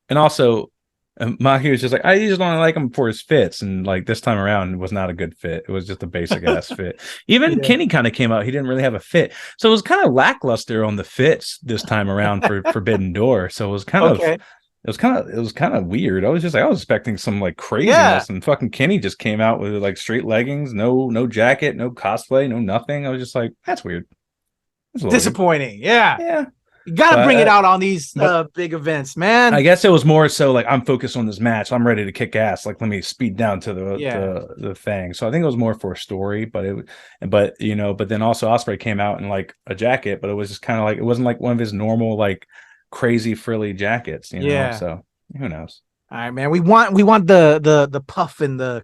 and also Maki was just like, I just don't like him for his fits, and like this time around it was not a good fit. It was just a basic ass fit. Even Kenny kind of came out, he didn't really have a fit, so it was kind of lackluster on the fits this time around for Forbidden Door. So it was kind of it was kind of weird. I was expecting some like craziness, and fucking Kenny just came out with like straight leggings, no jacket, no cosplay, no nothing. I was just like, that's weird. Disappointing. Yeah. You gotta bring it out on these big events, man. I guess it was more so like, I'm focused on this match, I'm ready to kick ass, like let me speed down to the thing. So I think it was more for a story, but then also Ospreay came out in like a jacket, but it was just kind of like, it wasn't like one of his normal like crazy frilly jackets, so who knows. All right, man. We want the puff and the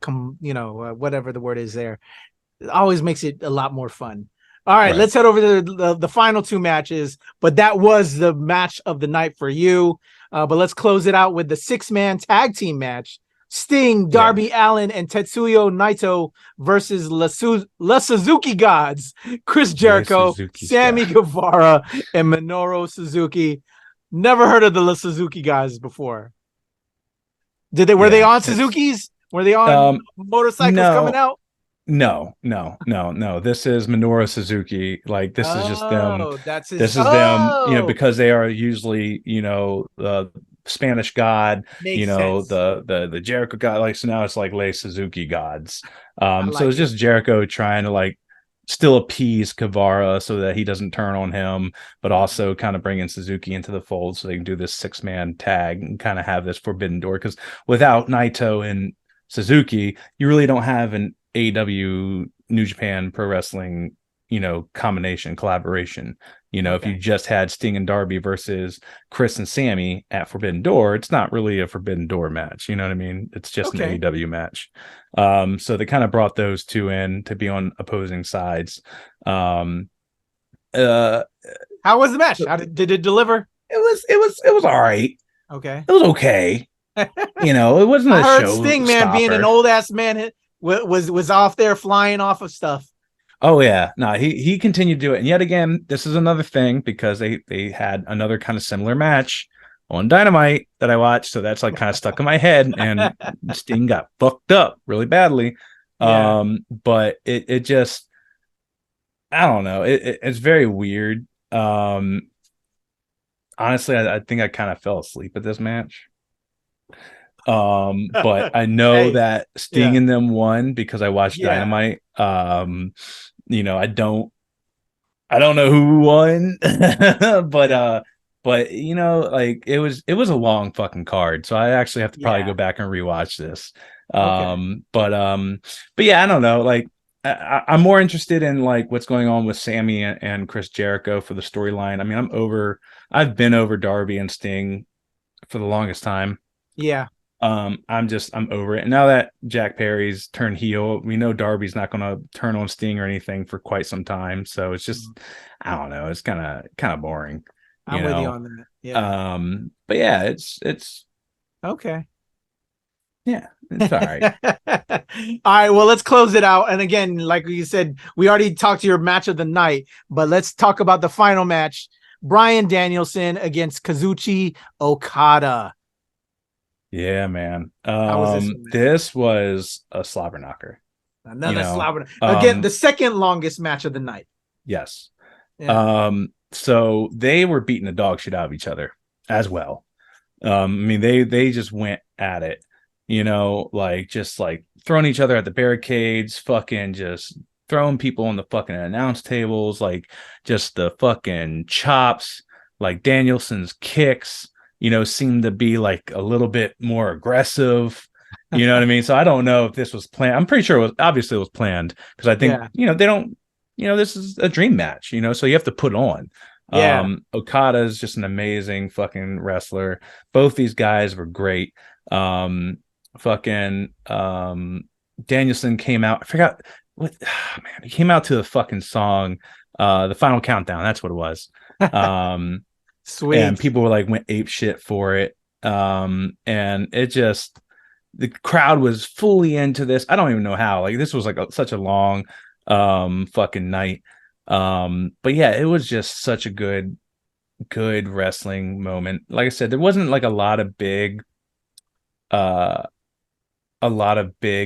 whatever the word is there. It always makes it a lot more fun. All right, let's head over to the final two matches. But that was the match of the night for you. But let's close it out with the 6-man tag team match. Sting, Darby Allin, and Tetsuya Naito versus La Suzuki Gods, Chris Jericho, Sammy Guevara, and Minoru Suzuki. Never heard of the La Suzuki Guys before. Were they on Suzukis? Were they on motorcycles coming out? No. This is Minoru Suzuki. Like, this is just them. This is them, because they are usually, the Spanish God, Makes sense. the Jericho God. Like, so now it's like Les Suzuki Gods. So it's just Jericho trying to like still appease Guevara so that he doesn't turn on him, but also kind of bringing Suzuki into the fold so they can do this 6-man tag and kind of have this forbidden door. Because without Naito and Suzuki, you really don't have an AEW New Japan Pro Wrestling, collaboration. If you just had Sting and Darby versus Chris and Sammy at Forbidden Door, it's not really a Forbidden Door match. You know what I mean? It's just an AEW match. So they kind of brought those two in to be on opposing sides. How was the match? Did it deliver? It was all right. Okay. It was okay. It wasn't a I heard show Sting, man, being an old ass man, was off there flying off of stuff. Oh yeah, no, he continued to do it, and yet again, this is another thing because they had another kind of similar match on Dynamite that I watched, so that's like kind of stuck in my head, and Sting got fucked up really badly. But it just, I don't know, it's very weird. Honestly, I think I kind of fell asleep at this match. But I know that Sting and them won because I watched Dynamite. I don't know who won, but like it was a long fucking card, so I actually have to probably go back and rewatch this. But yeah, I don't know. Like I'm more interested in like what's going on with Sammy and Chris Jericho for the storyline. I mean, I've been over Darby and Sting for the longest time. Yeah. I'm over it. And now that Jack Perry's turned heel, we know Darby's not going to turn on Sting or anything for quite some time. So it's just, I don't know. It's kind of boring. I'm with you on that. Yeah. But yeah, it's okay. Yeah, it's all right. All right. Well, let's close it out. And again, like you said, we already talked to your match of the night, but let's talk about the final match. Bryan Danielson against Kazuchi Okada. Yeah, man. This was a slobber knocker. Another slobber. Again, the second longest match of the night. Yes. Yeah. So they were beating the dog shit out of each other as well. I mean, they just went at it, just like throwing each other at the barricades, fucking just throwing people on the fucking announce tables, like just the fucking chops, like Danielson's kicks. Seemed to be like a little bit more aggressive. You know what I mean? So I don't know if this was planned. I'm pretty sure it was planned because I think, they don't, this is a dream match, so you have to put on. Yeah. Okada is just an amazing fucking wrestler. Both these guys were great. Danielson came out. I forgot what, man, he came out to the fucking song, The Final Countdown. That's what it was. Sweet. And people were like went ape shit for it. And it just, the crowd was fully into this. I don't even know how. Like this was like such a long fucking night. But yeah, it was just such a good wrestling moment. Like I said, there wasn't like a lot of big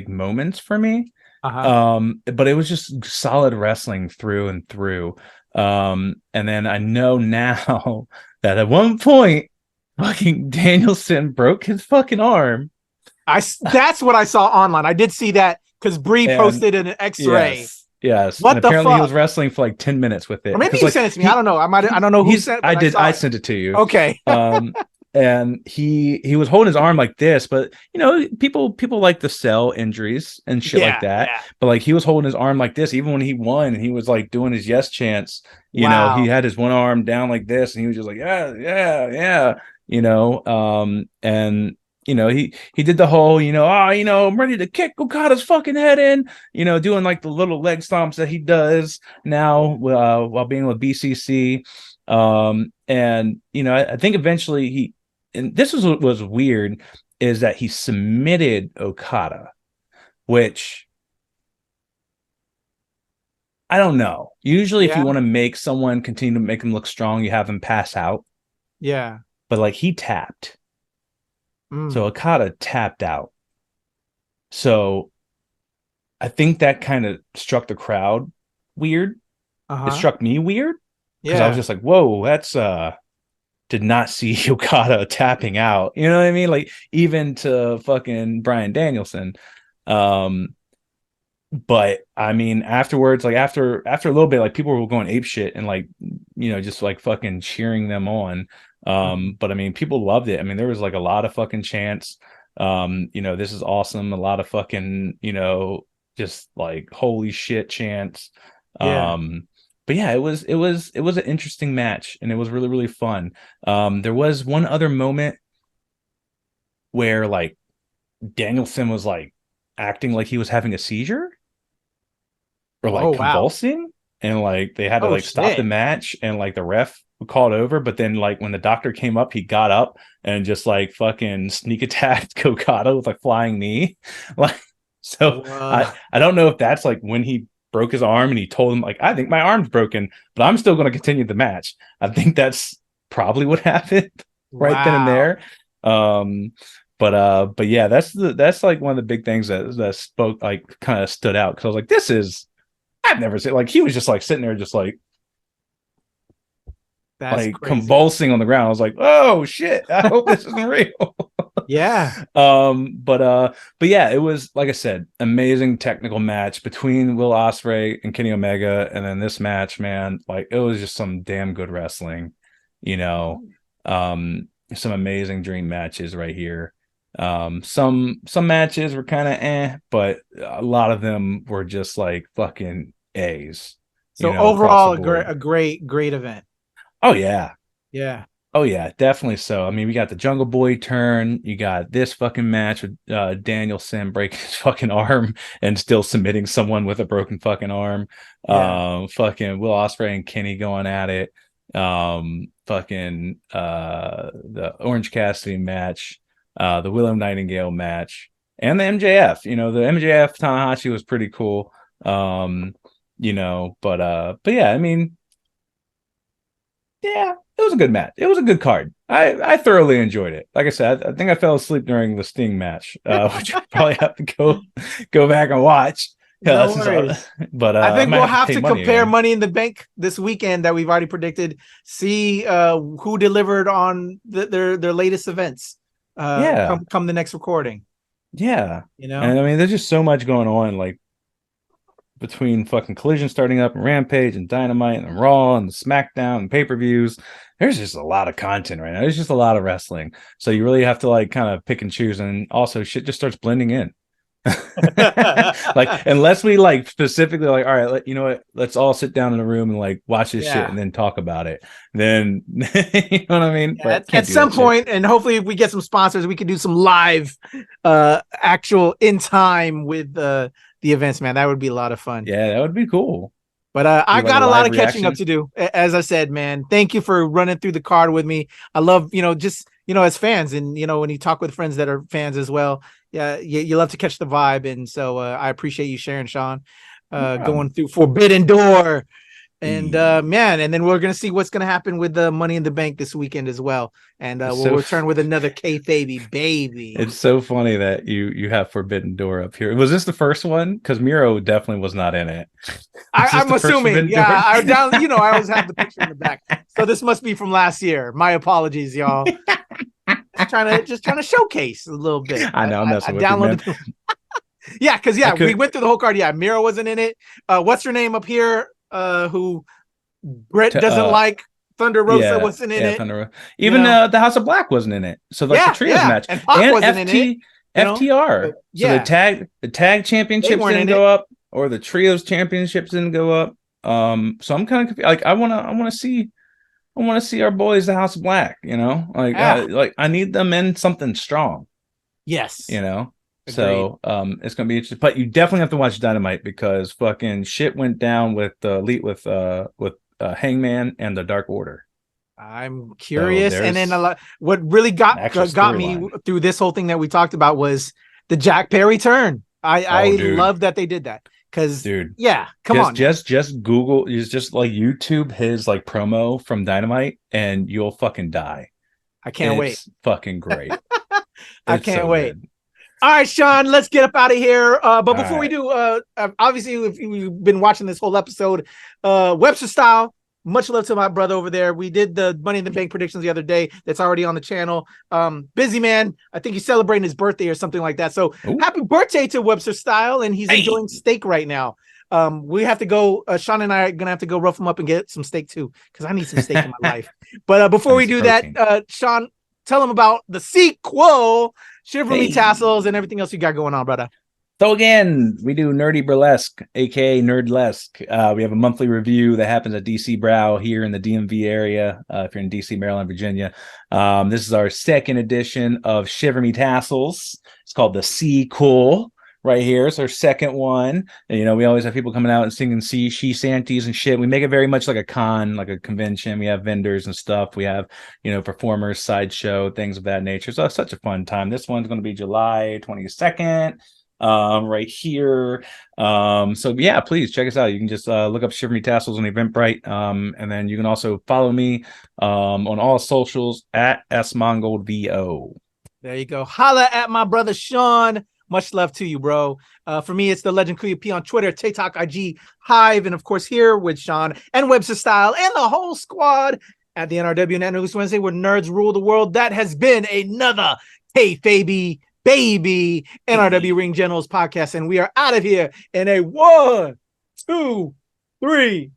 moments for me. But it was just solid wrestling through and through. And then I know now that at one point fucking Danielson broke his fucking arm. That's what I saw online. I did see that because Bree posted an X-ray. Yes. What and the apparently fuck? He was wrestling for like 10 minutes with it. Or maybe you sent it to me. I don't know. I don't know who sent it. I sent it to you. Okay. And he was holding his arm like this, but people like to sell injuries and shit like that. Yeah. But like he was holding his arm like this, even when he won, and he was like doing his yes chants. He had his one arm down like this, and he was just like, yeah. And he did the whole, I'm ready to kick Okada's fucking head in, doing like the little leg stomps that he does now while being with BCC. And I think eventually and this was what was weird, is that he submitted Okada, which I don't know. Usually if you want to make someone continue to make them look strong, you have them pass out. Yeah. But like he tapped. So Okada tapped out. So I think that kind of struck the crowd weird. It struck me weird. Because I was just like, whoa, that's did not see Okada tapping out. You know what I mean? Like even to fucking Bryan Danielson. But I mean, afterwards, like after a little bit, like people were going ape shit and like, just like fucking cheering them on. But I mean, people loved it. I mean, there was like a lot of fucking chants. This is awesome. A lot of fucking, just like holy shit chants. But yeah, it was an interesting match, and it was really, really fun. There was one other moment where like Danielson was like acting like he was having a seizure or like convulsing, and like they had to stop the match, and like the ref called over, but then like when the doctor came up, he got up and just like fucking sneak attacked Okada with like flying knee. Like, so I don't know if that's like when he broke his arm and he told him like, I think my arm's broken, but I'm still going to continue the match. I think that's probably what happened right then and there. But yeah, that's like one of the big things that spoke, like kind of stood out, because I was like, I've never seen, like, he was just like sitting there just like that's like crazy. Convulsing on the ground. I was like, oh shit, I hope this isn't real. Yeah. But yeah, it was, like I said, amazing technical match between Will Ospreay and Kenny Omega, and then this match, man, like it was just some damn good wrestling, some amazing dream matches right here. Some matches were kind of but a lot of them were just like fucking A's. So overall, a great event. Oh yeah. Yeah. Oh yeah, definitely so. I mean, we got the Jungle Boy turn. You got this fucking match with Danielson breaking his fucking arm and still submitting someone with a broken fucking arm. Yeah. Fucking Will Ospreay and Kenny going at it. Fucking the Orange Cassidy match, the Willow Nightingale match, and the MJF. The MJF Tanahashi was pretty cool. But yeah, I mean, yeah, it was a good match. It was a good card. I thoroughly enjoyed it. Like I said, I think I fell asleep during the Sting match, which I probably have to go back and watch. No worries. But I think we'll have to compare Money in the Bank this weekend that we've already predicted. See who delivered on their latest events. Come the next recording. Yeah, and I mean, there's just so much going on, like between fucking Collision starting up and Rampage and Dynamite and Raw and the SmackDown and pay-per-views. There's just a lot of content right now. There's just a lot of wrestling. So you really have to like kind of pick and choose, and also shit just starts blending in. Like, unless we like specifically like, all right, you know what, let's all sit down in a room and like watch this shit and then talk about it, then you know what I mean. Yeah, at some point, and hopefully if we get some sponsors, we can do some live actual in time with the events, man. That would be a lot of fun. Yeah, that would be cool. But I got a lot of catching up to do. As I said, man, thank you for running through the card with me. I love, just as fans, and when you talk with friends that are fans as well, yeah, you love to catch the vibe, and so I appreciate you sharing, Sean, going through Forbidden Door, and man, and then we're gonna see what's gonna happen with the Money in the Bank this weekend as well, and we'll return with another KayFabeyBaby. It's so funny that you have Forbidden Door up here. Was this the first one? Because Miro definitely was not in it. I'm assuming, yeah. I always have the picture in the back, so this must be from last year. My apologies, y'all. Just trying to showcase a little bit. I know, I'm messing with downloaded you, yeah, because we went through the whole card. Yeah, Miro wasn't in it. What's her name up here? Who Brett doesn't like? Thunder Rosa wasn't in it. Even the House of Black wasn't in it. So like the trios match and wasn't in it. FTR. So the tag championships didn't go up, or the trios championships didn't go up. So I'm kind of confused. Like I want to see our boys, the House of Black. Like I need them in something strong. Yes. You know? Agreed. So it's gonna be interesting. But you definitely have to watch Dynamite because fucking shit went down with Hangman and the Dark Order. I'm curious. And then what really got me through this whole thing that we talked about was the Jack Perry turn. I love that they did that. Because, come on. Just Google, just like YouTube his like promo from Dynamite and you'll fucking die. I can't wait. It's fucking great. I can't wait. Good. All right, Sean, let's get up out of here. But before we do, obviously, if you've been watching this whole episode, Webster Style, much love to my brother over there. We did the Money in the Bank predictions the other day. That's already on the channel. Busy man. I think he's celebrating his birthday or something like that. So happy birthday to Webster Style. And he's enjoying steak right now. We have to go. Sean and I are going to have to go rough him up and get some steak too, because I need some steak in my life. But before we do that, Sean, tell him about the sequel, Shiver Me Tassels, and everything else you got going on, brother. So again, we do Nerdy Burlesque, aka Nerdlesque. We have a monthly review that happens at DC Brow here in the DMV area. If you're in DC, Maryland, Virginia, this is our second edition of Shiver Me Tassels. It's called the Sequel. Right here, it's our second one. And, you know, we always have people coming out and singing she shanties and shit. We make it very much like a con, like a convention. We have vendors and stuff. We have, you know, performers, sideshow, things of that nature. So it's such a fun time. This one's going to be July 22nd. Right here. So yeah, please check us out. You can just look up Shiver Me Tassels on Eventbrite. And then you can also follow me on all socials at SMongoldVO. There you go. Holla at my brother Sean. Much love to you, bro. For me, it's the Legend Kuya P on Twitter, TikTok, IG, Hive, and of course here with Sean and Webster Style and the whole squad at the NRW Network Wednesday, where nerds rule the world. That has been another KayFabeyBaby NRW Ring Generals Podcast, and we are out of here in a 1, 2, 3.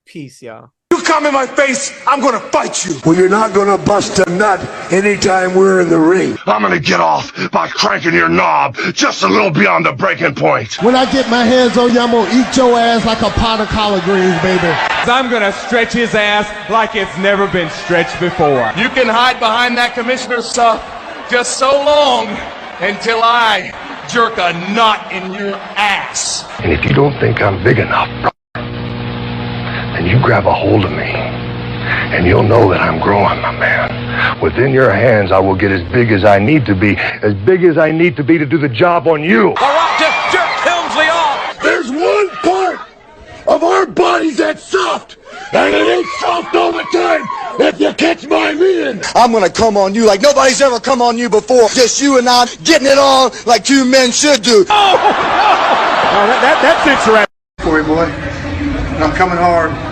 Peace, y'all. You come in my face, I'm gonna fight you. Well, you're not gonna bust a nut anytime we're in the ring. I'm gonna get off by cranking your knob just a little beyond the breaking point. When I get my hands on you, I'm gonna eat your ass like a pot of collard greens, baby. I'm gonna stretch his ass like it's never been stretched before. You can hide behind that commissioner stuff just so long until I jerk a knot in your ass. And if you don't think I'm big enough, and you grab a hold of me, and you'll know that I'm growing, my man. Within your hands, I will get as big as I need to be to do the job on you. All right, just jerk Helmsley off. There's one part of our bodies that's soft, and it ain't soft all the time. If you catch my meaning, I'm gonna come on you like nobody's ever come on you before. Just you and I getting it on like two men should do. Oh, that's it, right? Boy, and I'm coming hard.